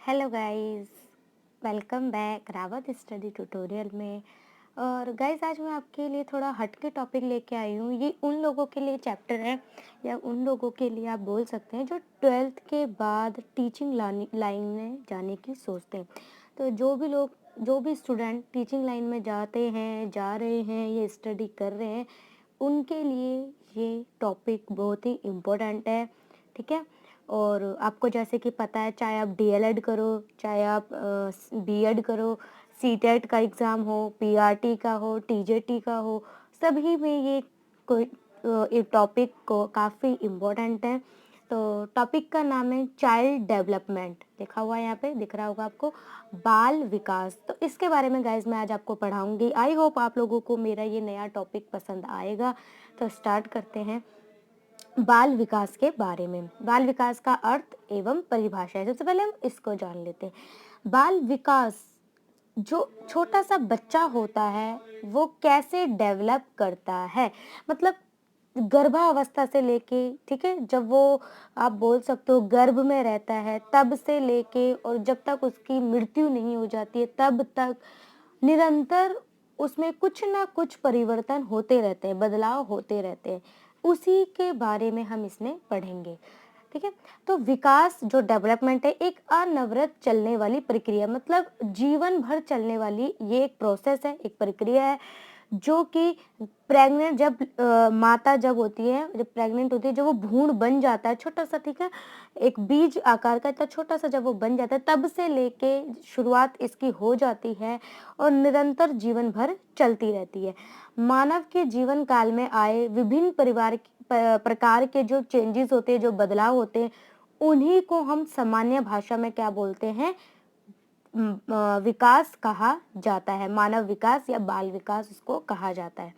Hello guys, welcome back Rawat study tutorial में। और guys आज मैं आपके लिए थोड़ा हटके टॉपिक लेके आई हूँ। ये उन लोगों के लिए चैप्टर है या उन लोगों के लिए आप बोल सकते हैं जो ट्वेल्थ के बाद टीचिंग लाइन में जाने की सोचते हैं। तो जो भी स्टूडेंट टीचिंग लाइन में जाते हैं, जा रहे हैं या स्टडी कर रहे हैं, उनके लिए ये टॉपिक बहुत ही इम्पोर्टेंट है। ठीक है। और आपको जैसे कि पता है, चाहे आप डीएलएड करो, चाहे आप बीएड करो, सीटेट का एग्ज़ाम हो, पीआरटी का हो, टीजेटी का हो, सभी में ये टॉपिक को काफ़ी इम्पोर्टेंट है। तो टॉपिक का नाम है चाइल्ड डेवलपमेंट। लिखा हुआ है यहाँ पे, दिख रहा होगा आपको, बाल विकास। तो इसके बारे में गाइज मैं आज आपको पढ़ाऊंगी। आई होप आप लोगों को मेरा ये नया टॉपिक पसंद आएगा। तो स्टार्ट करते हैं बाल विकास के बारे में। बाल विकास का अर्थ एवं परिभाषा है। सबसे पहले हम इसको जान लेते हैं। बाल विकास, जो छोटा सा बच्चा होता है वो कैसे डेवलप करता है, मतलब गर्भावस्था से लेके, ठीक है, जब वो आप बोल सकते हो गर्भ में रहता है तब से लेके और जब तक उसकी मृत्यु नहीं हो जाती है तब तक निरंतर उसमें कुछ ना कुछ परिवर्तन होते रहते हैं, बदलाव होते रहते हैं। उसी के बारे में हम इसमें पढ़ेंगे। ठीक है। तो विकास जो डेवलपमेंट है एक अनवरत चलने वाली प्रक्रिया, मतलब जीवन भर चलने वाली ये एक प्रोसेस है, एक प्रक्रिया है जो कि प्रेग्नेंट जब माता जब होती है, जब प्रेग्नेंट होती है, जब वो भ्रूण बन जाता है छोटा सा, ठीक है, एक बीज आकार का इतना छोटा सा, जब वो बन जाता है तब से लेके शुरुआत इसकी हो जाती है और निरंतर जीवन भर चलती रहती है। मानव के जीवन काल में आए विभिन्न प्रकार के जो चेंजेस होते हैं, जो बदलाव होते हैं, उन्हीं को हम सामान्य भाषा में क्या बोलते हैं, विकास कहा जाता है। मानव विकास या बाल विकास उसको कहा जाता है।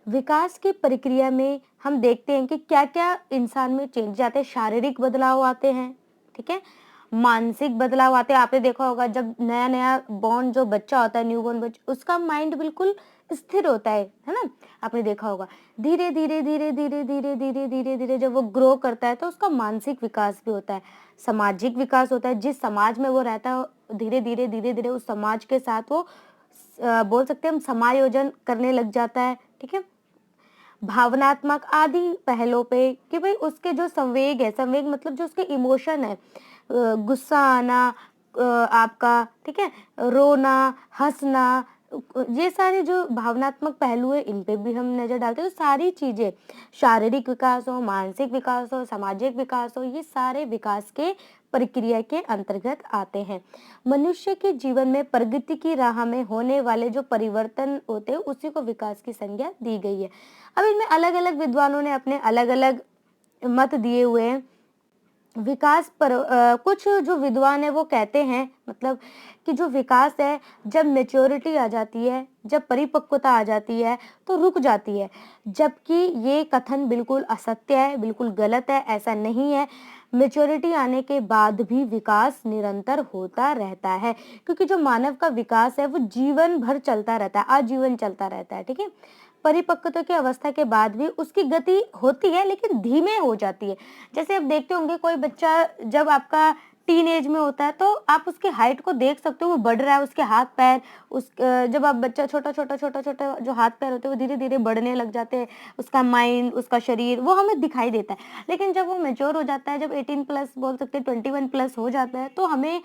विकास की प्रक्रिया में हम देखते हैं कि क्या क्या इंसान में चेंज आते हैं। शारीरिक बदलाव आते हैं, ठीक है, मानसिक बदलाव आते हैं। आपने देखा होगा जब नया नया बॉर्न जो बच्चा होता है, न्यूबॉर्न बच्चा, उसका माइंड बिल्कुल स्थिर होता है ना। आपने देखा होगा धीरे धीरे धीरे धीरे धीरे धीरे धीरे धीरे जब वो ग्रो करता है तो उसका मानसिक विकास भी होता है, सामाजिक विकास होता है। जिस समाज में वो रहता है धीरे धीरे उस समाज के साथ वो बोल सकते हैं हम समायोजन करने लग जाता है। ठीक है। भावनात्मक आदि पहलों पे कि भाई उसके जो संवेग है, संवेग मतलब जो उसके इमोशन है, गुस्सा आना, आपका, ठीक है, रोना, हंसना, ये सारे जो भावनात्मक पहलू है इन पे भी हम नजर डालते हैं। तो सारी चीजें, शारीरिक विकास हो, मानसिक विकास हो, सामाजिक विकास हो, ये सारे विकास के प्रक्रिया के अंतर्गत आते हैं। मनुष्य के जीवन में प्रगति की राह में होने वाले जो परिवर्तन होते हैं उसी को विकास की संज्ञा दी गई है। अब इनमें अलग अलग विद्वानों ने अपने अलग अलग मत दिए हुए हैं। कुछ जो विद्वान है वो कहते हैं, मतलब कि जो विकास है जब मेच्योरिटी आ जाती है, जब परिपक्वता आ जाती है तो रुक जाती है, जबकि ये कथन बिल्कुल असत्य है, बिल्कुल गलत है। ऐसा नहीं है, मेच्योरिटी आने के बाद भी विकास निरंतर होता रहता है, क्योंकि जो मानव का विकास है वो जीवन भर चलता रहता है, आजीवन चलता रहता है। ठीक है। परिपक्वता की अवस्था के बाद भी उसकी गति होती है लेकिन धीमे हो जाती है। जैसे आप देखते होंगे कोई बच्चा जब आपका टीन एज में होता है तो आप उसके हाइट को देख सकते हो, वो बढ़ रहा है, उसके हाथ पैर, जब आप बच्चा छोटा छोटा छोटा छोटा जो हाथ पैर होते हैं वो धीरे धीरे बढ़ने लग जाते हैं, उसका माइंड, उसका शरीर, वो हमें दिखाई देता है। लेकिन जब वो मेच्योर हो जाता है, जब 18 प्लस बोल सकते हैं 21 प्लस हो जाता है, तो हमें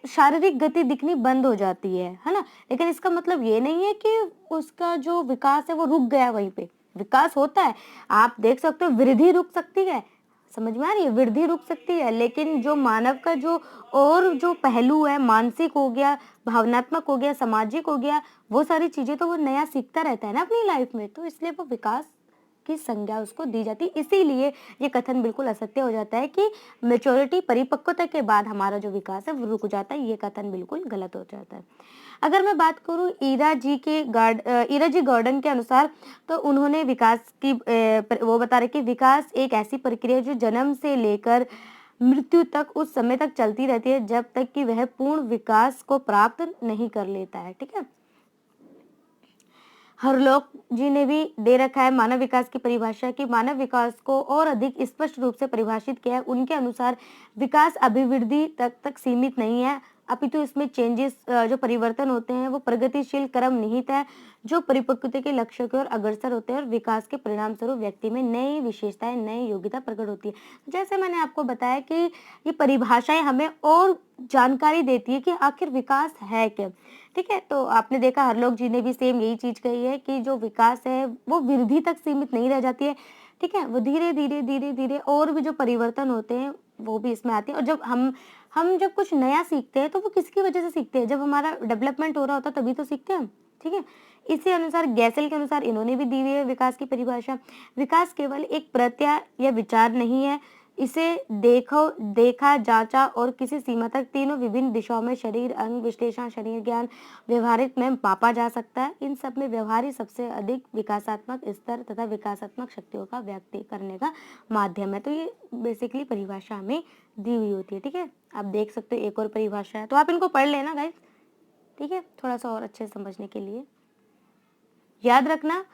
शारीरिक गति दिखनी बंद हो जाती है ना। लेकिन इसका मतलब ये नहीं है कि उसका जो विकास है वो रुक गया, वहीं पे विकास होता है। आप देख सकते हो वृद्धि रुक सकती है, समझ में आ रही है, वृद्धि रुक सकती है, लेकिन जो मानव का जो और जो पहलू है, मानसिक हो गया, भावनात्मक हो गया, सामाजिक हो गया, वो सारी चीजें तो वो नया सीखता रहता है ना अपनी लाइफ में, तो इसलिए वो विकास की संज्ञा उसको दी जाती है। इसीलिए ये कथन बिल्कुल असत्य हो जाता है कि मेच्योरिटी, परिपक्वता के बाद हमारा जो विकास है वो रुक जाता है, ये कथन बिल्कुल गलत हो जाता है। अगर मैं बात करूं ईरा जी गॉर्डन के अनुसार, तो उन्होंने विकास की वो बता रहे कि विकास एक ऐसी प्रक्रिया जो जन्म से लेकर मृत्यु तक उस समय तक चलती रहती है जब तक कि वह पूर्ण विकास को प्राप्त नहीं कर लेता है। ठीक है। हरलोक जी ने भी दे रखा है मानव विकास की परिभाषा, कि मानव विकास को और अधिक स्पष्ट रूप से परिभाषित किया है। उनके अनुसार विकास अभिवृद्धि तक सीमित नहीं है, अपितु इसमें चेंजेस जो परिवर्तन होते हैं वो प्रगतिशील क्रम निहित है, जो परिपक्वता के लक्ष्य की ओर अग्रसर होते हैं और विकास के परिणाम स्वरूप व्यक्ति में नई विशेषताएं, नई योग्यता प्रकट होती है। जैसे मैंने आपको बताया कि ये परिभाषाएं हमें और जानकारी देती है कि आखिर विकास है क्या। ठीक है, तो आपने देखा हरलोक जी ने भी सेम यही चीज कही है कि जो विकास है वो वृद्धि तक सीमित नहीं रह जाती है। ठीक है, वो धीरे धीरे धीरे धीरे और भी जो परिवर्तन होते हैं वो भी इसमें आते हैं। और जब हम जब कुछ नया सीखते हैं तो वो किसकी वजह से सीखते हैं, जब हमारा डेवलपमेंट हो रहा होता है तभी तो सीखते हैं हम। ठीक है, इसी अनुसार गैसल के अनुसार इन्होंने भी दी हुई है विकास की परिभाषा। विकास केवल एक प्रत्यय या विचार नहीं है, इसे देखा जांचा और किसी सीमा तक तीनों विभिन्न दिशाओं में शरीर, अंग विश्लेषण, शरीर ज्ञान, व्यवहारिक में मापा जा सकता है। इन सब में व्यवहार ही सबसे अधिक विकासात्मक स्तर तथा विकासात्मक शक्तियों का व्यक्त करने का माध्यम है। तो ये बेसिकली परिभाषा हमें दी हुई होती है। ठीक है, आप देख सकते हो एक और परिभाषा है, तो आप इनको पढ़ लेना गाइस। ठीक है, थोड़ा सा और अच्छे से समझने के लिए याद रखना,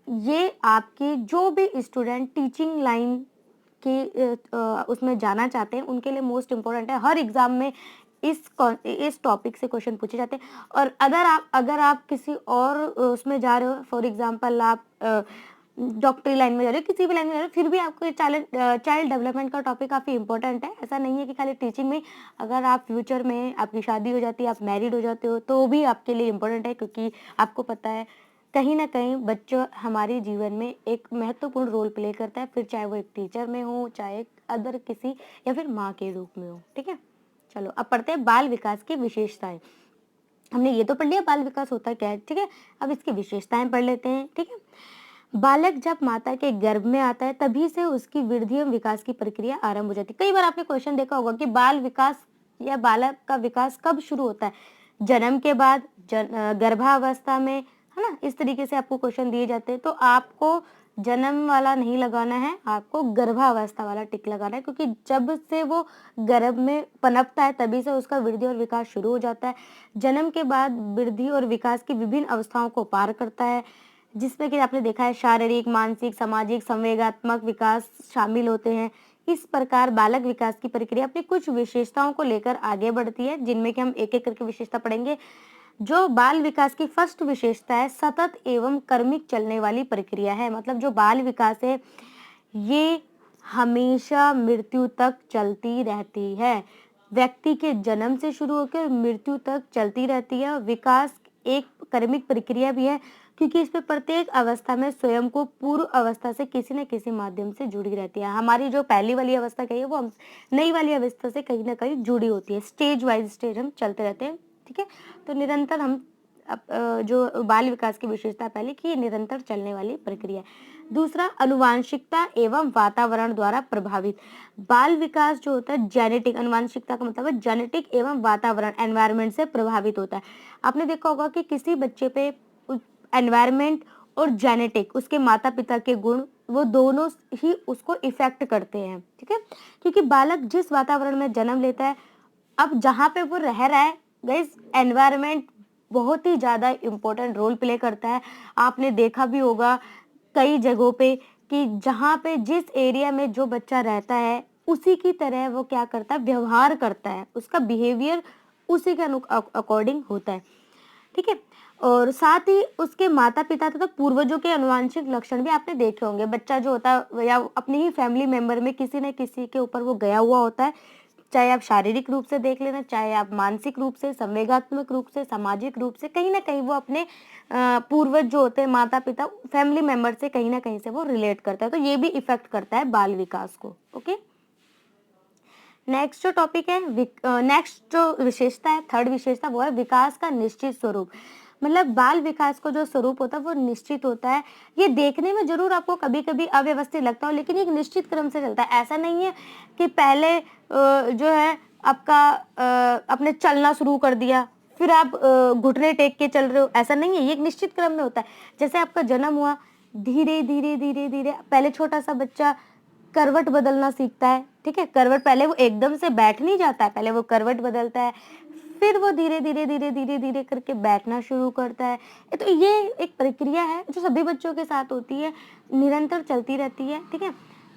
ये आपके जो भी स्टूडेंट टीचिंग लाइन के उसमें जाना चाहते हैं उनके लिए मोस्ट इम्पोर्टेंट है। हर एग्जाम में इस टॉपिक से क्वेश्चन पूछे जाते हैं। और अगर आप किसी और उसमें जा रहे हो, फॉर एग्जांपल आप डॉक्टरी लाइन में जा रहे हो, किसी भी लाइन में जा रहे हो, फिर भी आपको चाइल्ड डेवलपमेंट का टॉपिक काफ़ी इंपॉर्टेंट है। ऐसा नहीं है कि खाली टीचिंग में, अगर आप फ्यूचर में आपकी शादी हो जाती है, आप मैरिड हो जाते हो, तो भी आपके लिए इम्पोर्टेंट है, क्योंकि आपको पता है कहीं ना कहीं बच्चा हमारे जीवन में एक महत्वपूर्ण रोल प्ले करता है, फिर चाहे वो एक टीचर में हो, चाहे अदर किसी, या फिर माँ के रूप में हो। ठीक है, चलो अब पढ़ते हैं बाल विकास की विशेषताएं। हमने ये तो पढ़ लिया बाल विकास होता क्या है। ठीक है, अब इसकी विशेषताएं पढ़ लेते हैं। ठीक है, बालक जब माता के गर्भ में आता है तभी से उसकी वृद्धि एवं विकास की प्रक्रिया आरंभ हो जाती है। कई बार आपने क्वेश्चन देखा होगा कि बाल विकास या बालक का विकास कब शुरू होता है, जन्म के बाद, गर्भावस्था में, है ना। इस तरीके से आपको क्वेश्चन दिए जाते हैं। तो आपको जन्म वाला नहीं लगाना है, आपको गर्भावस्था वाला टिक लगाना है, क्योंकि जब से वो गर्भ में पनपता है तभी से उसका वृद्धि और विकास शुरू हो जाता है। जन्म के बाद वृद्धि और विकास की विभिन्न अवस्थाओं को पार करता है, जिसमें कि आपने देखा है शारीरिक, मानसिक, सामाजिक, संवेगात्मक विकास शामिल होते हैं। इस प्रकार बालक विकास की प्रक्रिया अपनी कुछ विशेषताओं को लेकर आगे बढ़ती है, जिनमें कि हम एक एक करके विशेषता पढ़ेंगे। जो बाल विकास की फर्स्ट विशेषता है, सतत एवं क्रमिक चलने वाली प्रक्रिया है। मतलब जो बाल विकास है ये हमेशा मृत्यु तक चलती रहती है। व्यक्ति के जन्म से शुरू होकर मृत्यु तक चलती रहती है। विकास एक क्रमिक प्रक्रिया भी है, क्योंकि इसमें प्रत्येक अवस्था में स्वयं को पूर्व अवस्था से किसी न किसी माध्यम से जुड़ी रहती है। हमारी जो पहली वाली अवस्था कही है वो हम नई वाली अवस्था से कहीं ना कहीं जुड़ी होती है। स्टेज वाइज स्टेज हम चलते रहते हैं। ठीक है, तो निरंतर हम जो बाल विकास की विशेषता पहले कि ये निरंतर चलने वाली प्रक्रिया है। दूसरा, अनुवांशिकता एवं वातावरण द्वारा प्रभावित। बाल विकास जो होता है जेनेटिक, अनुवांशिकता का मतलब है जेनेटिक एवं वातावरण, एनवायरनमेंट से प्रभावित होता है। आपने देखा होगा कि किसी बच्चे पे एनवायरनमेंट और जेनेटिक, उसके माता पिता के गुण, वो दोनों ही उसको इफेक्ट करते हैं। ठीक है, क्योंकि बालक जिस वातावरण में जन्म लेता है, अब जहाँ पे वो रह रहा है गाइस, एनवायरनमेंट बहुत ही ज्यादा इम्पोर्टेंट रोल प्ले करता है। आपने देखा भी होगा कई जगहों पे कि जहाँ पे जिस एरिया में जो बच्चा रहता है उसी की तरह वो क्या करता है, व्यवहार करता है, उसका बिहेवियर उसी के अकॉर्डिंग होता है। ठीक है, और साथ ही उसके माता पिता तथा पूर्वजों के अनुवांशिक लक्षण भी आपने देखे होंगे। बच्चा जो होता है या अपने ही फैमिली मेंबर में किसी न किसी के ऊपर वो गया हुआ होता है, चाहे आप शारीरिक रूप से देख लेना, चाहे आप मानसिक रूप से, संवेगात्मक रूप से, सामाजिक रूप से, कहीं ना कहीं वो अपने पूर्वज जो होते हैं, माता पिता, फैमिली मेंबर से कहीं ना कहीं से वो रिलेट करता है। तो ये भी इफेक्ट करता है बाल विकास को। ओके, नेक्स्ट जो टॉपिक है, नेक्स्ट जो विशेषता है, थर्ड विशेषता, वो है विकास का निश्चित स्वरूप। मतलब बाल विकास को जो स्वरूप होता है वो निश्चित होता है। ये देखने में जरूर आपको कभी कभी अव्यवस्थित लगता हो, लेकिन एक निश्चित क्रम से चलता है। ऐसा नहीं है कि पहले जो है आपका आपने चलना शुरू कर दिया, फिर आप घुटने टेक के चल रहे हो, ऐसा नहीं है। ये एक निश्चित क्रम में होता है। जैसे आपका जन्म हुआ, धीरे धीरे धीरे धीरे पहले छोटा सा बच्चा करवट बदलना सीखता है। ठीक है, करवट, पहले वो एकदम से बैठ नहीं जाता है, पहले वो करवट बदलता है, फिर वो धीरे धीरे धीरे धीरे धीरे करके बैठना शुरू करता है। तो ये एक प्रक्रिया है जो सभी बच्चों के साथ होती है, निरंतर चलती रहती है। ठीक है,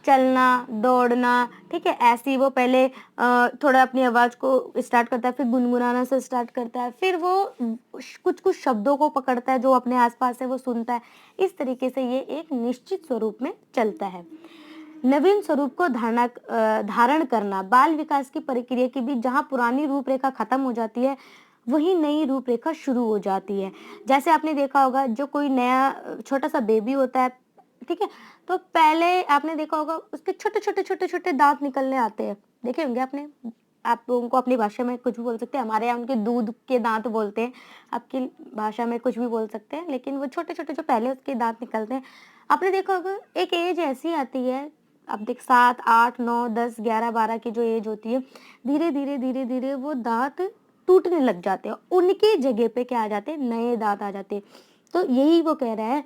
चलना, दौड़ना, ठीक है? ऐसे ही वो पहले थोड़ा अपनी आवाज़ को स्टार्ट करता है, फिर गुनगुनाना से स्टार्ट करता है, फिर वो कुछ-कुछ शब्दों को पकड़ता है जो अपने आस-पास है वो सुनता है। इस तरीके से ये एक निश्चित स्वरूप में चलता है। नवीन स्वरूप को धारण करना बाल विकास की प्रक्रिया के बीच जहाँ पुरानी रूपरेखा खत्म हो जाती है, वहीं नई रूपरेखा शुरू हो जाती है। जैसे आपने देखा होगा जो कोई नया छोटा-सा बेबी होता है, ठीक है? तो पहले आपने देखा होगा उसके छोटे-छोटे, छोटे-छोटे दाँत निकलने आते हैं। देखे होंगे आपने? आप उनको अपनी भाषा में कुछ भी बोल सकते हैं, हमारे यहाँ उनके दूध के दाँत बोलते हैं, आपकी भाषा में कुछ भी बोल सकते हैं, लेकिन वो छोटे-छोटे जो पहले उसके दाँत निकलते हैं, आपने देखा होगा एक एज ऐसी आती है, अब देख 7, 8, 9, 10, 11, 12 की जो एज होती है, धीरे-धीरे, धीरे-धीरे वो दाँत टूटने लग जाते हैं। उनकी जगह पे क्या आ जाते हैं, नए दाँत आ जाते हैं। तो यही वो कह रहा है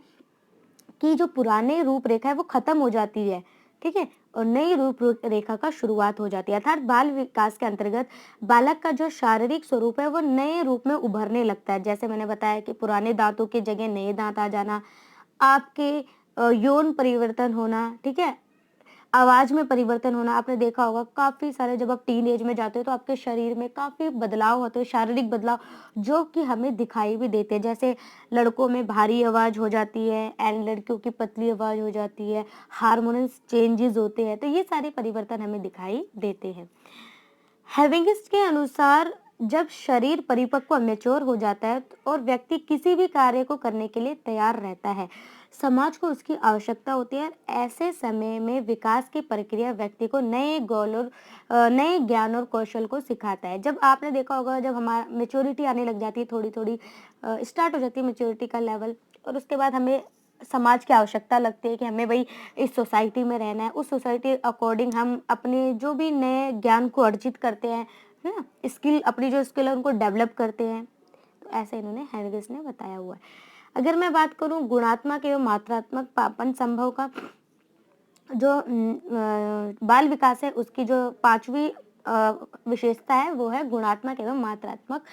कि जो पुराने रूपरेखा है वो खत्म हो जाती है, ठीक है? और नई रूपरेखा का शुरुआत हो जाती है। अर्थात बाल विकास के अंतर्गत बालक का जो शारीरिक स्वरूप है वो नए रूप में उभरने लगता है। जैसे मैंने बताया कि पुराने दाँतों की जगह नए दाँत आ जाना, आपके यौन परिवर्तन होना, ठीक है? आवाज़ में परिवर्तन होना, आपने देखा होगा काफ़ी सारे जब आप टीन एज में जाते हो तो आपके शरीर में काफ़ी बदलाव होते हैं, शारीरिक बदलाव जो कि हमें दिखाई भी देते हैं। जैसे लड़कों में भारी आवाज़ हो जाती है एंड लड़कियों की पतली आवाज़ हो जाती है, हार्मोनल्स चेंजेस होते हैं, तो ये सारे परिवर्तन हमें दिखाई देते हैं। हेविंगिस्ट के अनुसार जब शरीर परिपक्व मैच्योर हो जाता है और व्यक्ति किसी भी कार्य को करने के लिए तैयार रहता है, समाज को उसकी आवश्यकता होती है। ऐसे समय में विकास की प्रक्रिया व्यक्ति को नए ज्ञान और कौशल को सिखाता है। जब आपने देखा होगा जब हमारा मैच्योरिटी आने लग जाती है, थोड़ी थोड़ी स्टार्ट हो जाती है मैच्योरिटी का लेवल, और उसके बाद हमें समाज की आवश्यकता लगती है कि हमें भाई इस सोसाइटी में रहना है, उस सोसाइटी अकॉर्डिंग हम अपने जो भी नए ज्ञान को अर्जित करते हैं, है ना? अपनी जो स्किल है उनको डेवलप करते हैं। तो ऐसे इन्होंने हेरगिस ने बताया हुआ है। अगर मैं बात करूँ गुणात्मक एवं मात्रात्मक पापन संभव का, जो बाल विकास है उसकी जो 5वीं विशेषता है वो है गुणात्मक एवं मात्रात्मक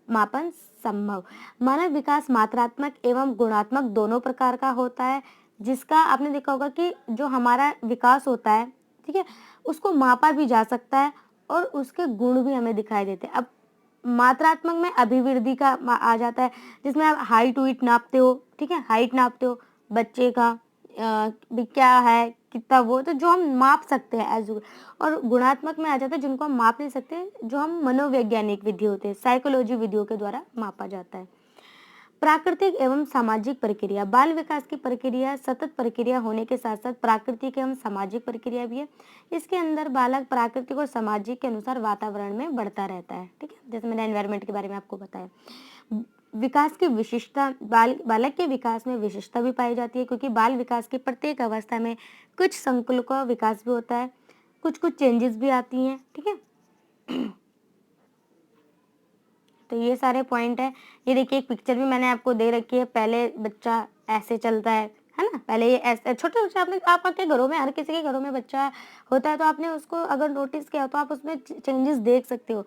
मापन संभव। मानव विकास मात्रात्मक एवं गुणात्मक दोनों प्रकार का होता है, जिसका आपने देखा होगा कि जो हमारा विकास होता है, ठीक है? उसको मापा भी जा सकता है और उसके गुण भी हमें दिखाई देते हैं। अब मात्रात्मक में अभिवृद्धि का आ जाता है, जिसमें आप हाइट-वाइट नापते हो, ठीक है? हाइट नापते हो बच्चे का, भी क्या है, कितना वो, तो जो हम माप सकते हैं और गुणात्मक में आ जाता है जिनको हम माप नहीं सकते, जो हम मनोवैज्ञानिक विधि होते हैं, साइकोलॉजी विधियों के द्वारा मापा जाता है। प्राकृतिक एवं सामाजिक प्रक्रिया बाल विकास की प्रक्रिया सतत प्रक्रिया होने के साथ साथ प्राकृतिक एवं सामाजिक प्रक्रिया भी है। इसके अंदर बालक प्राकृतिक और सामाजिक के अनुसार वातावरण में बढ़ता रहता है, ठीक है? जैसे मैंने एनवायरनमेंट के बारे में आपको बताया। विकास की विशिष्टता बालक के विकास में विशिष्टता भी पाई जाती है, क्योंकि बाल विकास की प्रत्येक अवस्था में कुछ संकुल का विकास भी होता है, कुछ कुछ चेंजेस भी आती हैं, ठीक है? तो ये सारे पॉइंट है। ये देखिए एक पिक्चर भी मैंने आपको दे रखी है, पहले बच्चा ऐसे चलता है ना? पहले ये ऐसे छोटे बच्चे, आपने आप आपके घरों में हर किसी के घरों में बच्चा होता है, तो आपने उसको अगर नोटिस किया हो तो आप उसमें चेंजेस देख सकते हो।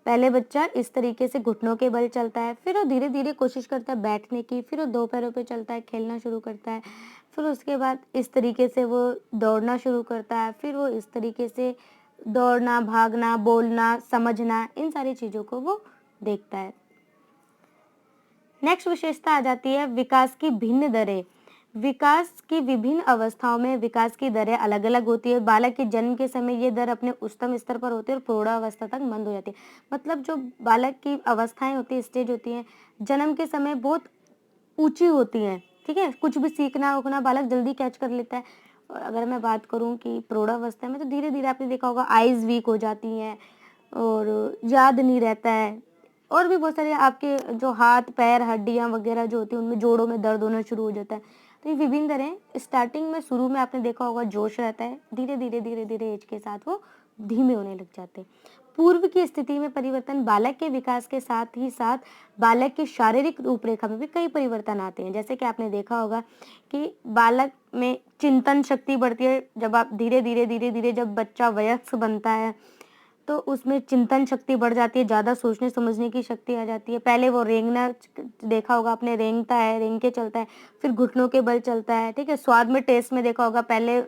पहले बच्चा इस तरीके से घुटनों के बल चलता है, फिर वो धीरे-धीरे कोशिश करता है बैठने की, फिर वो 2 पैरों पे चलता है, खेलना शुरू करता है। फिर उसके बाद इस तरीके से वो दौड़ना शुरू करता है, फिर वो इस तरीके से दौड़ना, भागना, बोलना, समझना, इन सारी चीज़ों को वो देखता है। नेक्स्ट विशेषता आ जाती है विकास की भिन्न दरें। विकास की विभिन्न अवस्थाओं में विकास की दरें अलग-अलग होती है। बालक के जन्म के समय ये दर अपने उच्चतम स्तर पर होती है और प्रौढ़ावस्था तक मंद हो जाती है। मतलब जो बालक की अवस्थाएँ होती हैं, स्टेज होती हैं, जन्म के समय बहुत ऊँची होती हैं, ठीक है? कुछ भी सीखना-उखना बालक जल्दी कैच कर लेता है। और अगर मैं बात करूँ कि प्रौढ़ावस्था में तो धीरे-धीरे आपने देखा होगा आइज़ वीक हो जाती हैं और याद नहीं रहता है। और भी बहुत सारे आपके जो हाथ, पैर, हड्डियाँ वगैरह जो होती हैं उनमें जोड़ों में दर्द होना शुरू हो जाता है। तो ये विभिन्न दरें स्टार्टिंग में शुरू में आपने देखा होगा जोश रहता है, धीरे-धीरे, धीरे-धीरे एज के साथ वो धीमे होने लग जाते हैं। पूर्व की स्थिति में परिवर्तन बालक के विकास के साथ ही साथ बालक की शारीरिक रूपरेखा में भी कई परिवर्तन आते हैं। जैसे कि आपने देखा होगा कि बालक में चिंतन शक्ति बढ़ती है, जब आप धीरे-धीरे, धीरे-धीरे जब बच्चा वयस्क बनता है तो उसमें चिंतन शक्ति बढ़ जाती है, ज़्यादा सोचने समझने की शक्ति आ जाती है। पहले वो रेंगना देखा होगा आपने, रेंगता है, रेंग के चलता है, फिर घुटनों के बल चलता है, ठीक है? स्वाद में, टेस्ट में देखा होगा, पहले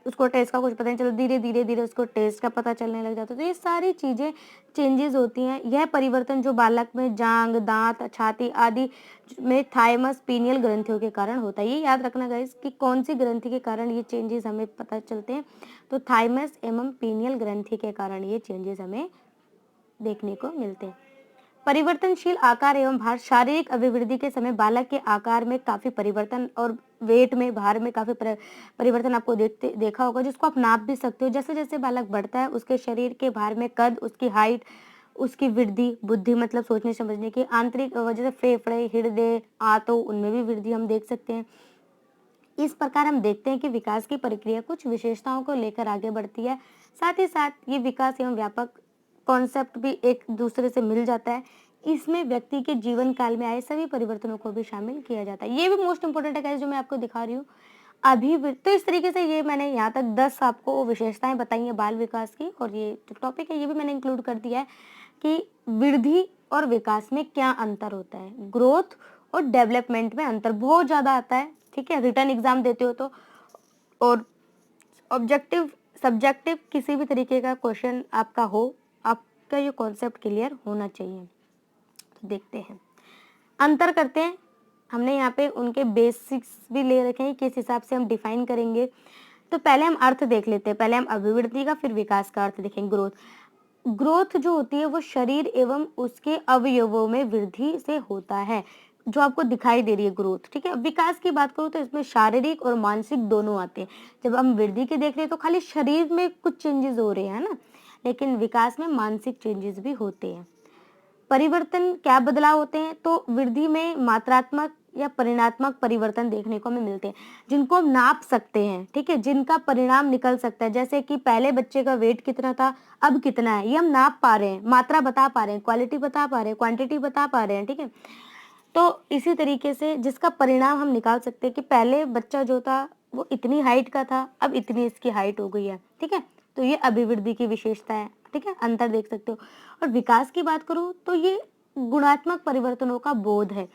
उसको टेस्ट का कुछ पता नहीं चला, धीरे-धीरे उसको टेस्ट का पता चलने लग जाता है। तो ये सारी चीज़ें चेंजेज़ होती हैं। यह परिवर्तन जो बालक में जांग, दाँत, छाती आदि में थाइमस, पीनियल ग्रंथियों के कारण होता है। ये याद रखना गाइस कि कौन-सी ग्रंथि के कारण ये चेंजेज़ हमें पता चलते हैं। तो थाइमस एवं पीनियल ग्रंथि के कारण ये चेंजेज़ हमें देखने को मिलते हैं। परिवर्तनशील आकार एवं भार शारीरिक अभिवृद्धि के समय बालक के आकार में काफी परिवर्तन और वेट में, भार में काफी परिवर्तन आपको देखा होगा, जिसको आप नाप भी सकते हो। जैसे जैसे बालक बढ़ता है उसके शरीर के भार में कद, उसकी हाइट, उसकी वृद्धि, बुद्धि मतलब सोचने समझने की, आंतरिक वजह से फेफड़े, हृदय, आंतों उनमें भी वृद्धि हम देख सकते हैं। इस प्रकार हम देखते हैं कि विकास की प्रक्रिया कुछ विशेषताओं को लेकर आगे बढ़ती है। साथ ही साथ ये विकास एवं व्यापक कॉन्सेप्ट भी एक दूसरे से मिल जाता है। इसमें व्यक्ति के जीवन काल में आए सभी परिवर्तनों को भी शामिल किया जाता है। ये भी मोस्ट इंपोर्टेंट है गाइस, जो मैं आपको दिखा रही हूँ। तो इस तरीके से ये मैंने यहाँ तक 10 आपको विशेषताएं बताई हैं बाल विकास की, और ये जो टॉपिक है ये भी मैंने इंक्लूड कर दिया है कि वृद्धि और विकास में क्या अंतर होता है। ग्रोथ और डेवलपमेंट में अंतर बहुत ज्यादा आता है, ठीक है, रिटर्न एग्जाम देते हो तो। और ऑब्जेक्टिव सब्जेक्टिव किसी भी तरीके का क्वेश्चन आपका हो, आपका ये कॉन्सेप्ट क्लियर होना चाहिए। तो देखते हैं, अंतर करते हैं। हमने यहाँ पे उनके बेसिक्स भी ले रखे हैं, किस हिसाब से हम डिफाइन करेंगे। तो पहले हम अर्थ देख लेते हैं। पहले हम अभिवृद्धि का, फिर विकास का अर्थ देखेंगे। ग्रोथ जो होती है वो शरीर एवं उसके अवयवों में वृद्धि से होता है, जो आपको दिखाई दे रही है ग्रोथ, ठीक है। विकास की बात करूँ तो इसमें शारीरिक और मानसिक दोनों आते हैं। जब हम वृद्धि की देख रहे हैं तो खाली शरीर में कुछ चेंजेस हो रहे हैं ना, लेकिन विकास में मानसिक चेंजेस भी होते हैं। परिवर्तन क्या बदलाव होते हैं, तो वृद्धि में मात्रात्मक या परिणात्मक परिवर्तन देखने को हमें मिलते हैं, जिनको हम नाप सकते हैं, ठीक है, जिनका परिणाम निकल सकता है। जैसे कि पहले बच्चे का वेट कितना था, अब कितना है, ये हम नाप पा रहे हैं, मात्रा बता पा रहे हैं, क्वालिटी बता पा रहे हैं, क्वांटिटी बता पा रहे हैं, ठीक है। तो इसी तरीके से जिसका परिणाम हम निकाल सकते हैं कि पहले बच्चा जो था वो इतनी हाइट का था, अब इतनी इसकी हाइट हो गई है, ठीक है। तो ये अभिवृद्धि की विशेषता है, ठीक है, अंतर देख सकते हो। और विकास की बात करूं तो ये गुणात्मक परिवर्तनों का बोध है।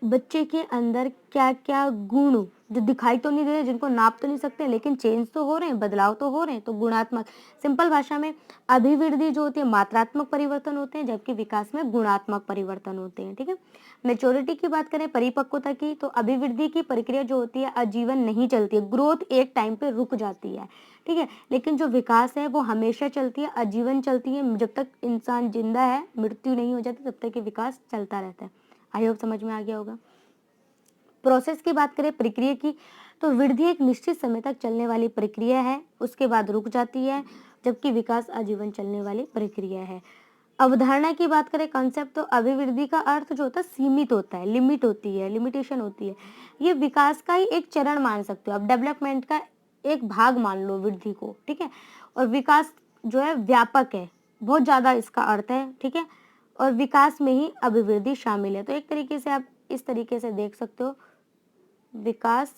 बच्चे के अंदर क्या क्या गुण जो दिखाई तो नहीं दे रहे, जिनको नाप तो नहीं सकते, लेकिन चेंज तो हो रहे हैं, बदलाव तो हो रहे हैं, तो गुणात्मक। सिंपल भाषा में अभिवृद्धि जो होती है मात्रात्मक परिवर्तन होते हैं, जबकि विकास में गुणात्मक परिवर्तन होते हैं, ठीक है। मेच्योरिटी की बात करें, परिपक्वता की, तो अभिवृद्धि की प्रक्रिया जो होती है आजीवन नहीं चलती है, ग्रोथ एक टाइम पे रुक जाती है, ठीक है। लेकिन जो विकास है वो हमेशा चलती है, आजीवन चलती है। जब तक इंसान जिंदा है, मृत्यु नहीं हो जाती, तब तक ये विकास चलता रहता है। आई होप समझ में आ गया होगा। प्रोसेस की बात करें, प्रक्रिया की, तो वृद्धि एक निश्चित समय तक चलने वाली प्रक्रिया है, उसके बाद रुक जाती है, जबकि विकास आजीवन चलने वाली प्रक्रिया है। अवधारणा की बात करें, कॉन्सेप्ट, तो अभिवृद्धि का अर्थ जो होता है सीमित होता है, लिमिट होती है, लिमिटेशन होती है। ये विकास का ही एक चरण मान सकते हो आप, डेवलपमेंट का एक भाग मान लो वृद्धि को, ठीक है। और विकास जो है व्यापक है, बहुत ज्यादा इसका अर्थ है, ठीक है। और विकास में ही अभिवृद्धि शामिल है। तो एक तरीके से आप इस तरीके से देख सकते हो, विकास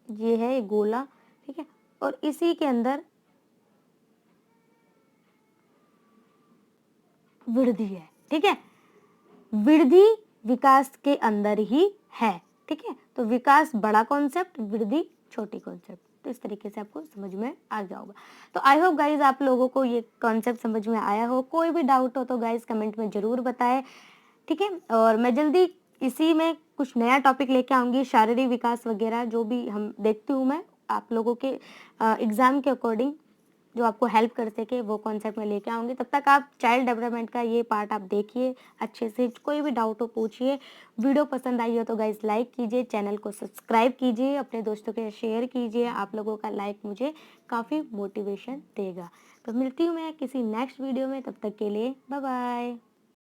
ये है एक गोला, ठीक है, और इसी के अंदर वृद्धि है, ठीक है। वृद्धि विकास के अंदर ही है, ठीक है। तो विकास बड़ा कॉन्सेप्ट, वृद्धि छोटी कॉन्सेप्ट। तो इस तरीके से आपको समझ में आ गया होगा। तो आई होप गाइज आप लोगों को ये कॉन्सेप्ट समझ में आया हो। कोई भी डाउट हो तो गाइज कमेंट में जरूर बताएं, ठीक है। और मैं जल्दी इसी में कुछ नया टॉपिक लेके आऊंगी, शारीरिक विकास वगैरह जो भी हम देखती हूँ मैं आप लोगों के एग्जाम के अकॉर्डिंग, जो आपको हेल्प कर सके वो कॉन्सेप्ट में लेके आऊंगी। तब तक आप चाइल्ड डेवलपमेंट का ये पार्ट आप देखिए अच्छे से, कोई भी डाउट हो पूछिए। वीडियो पसंद आई हो तो गाइज लाइक कीजिए, चैनल को सब्सक्राइब कीजिए, अपने दोस्तों के शेयर कीजिए। आप लोगों का लाइक मुझे काफ़ी मोटिवेशन देगा। तो मिलती हूँ मैं किसी नेक्स्ट वीडियो में, तब तक के लिए बाय बाय।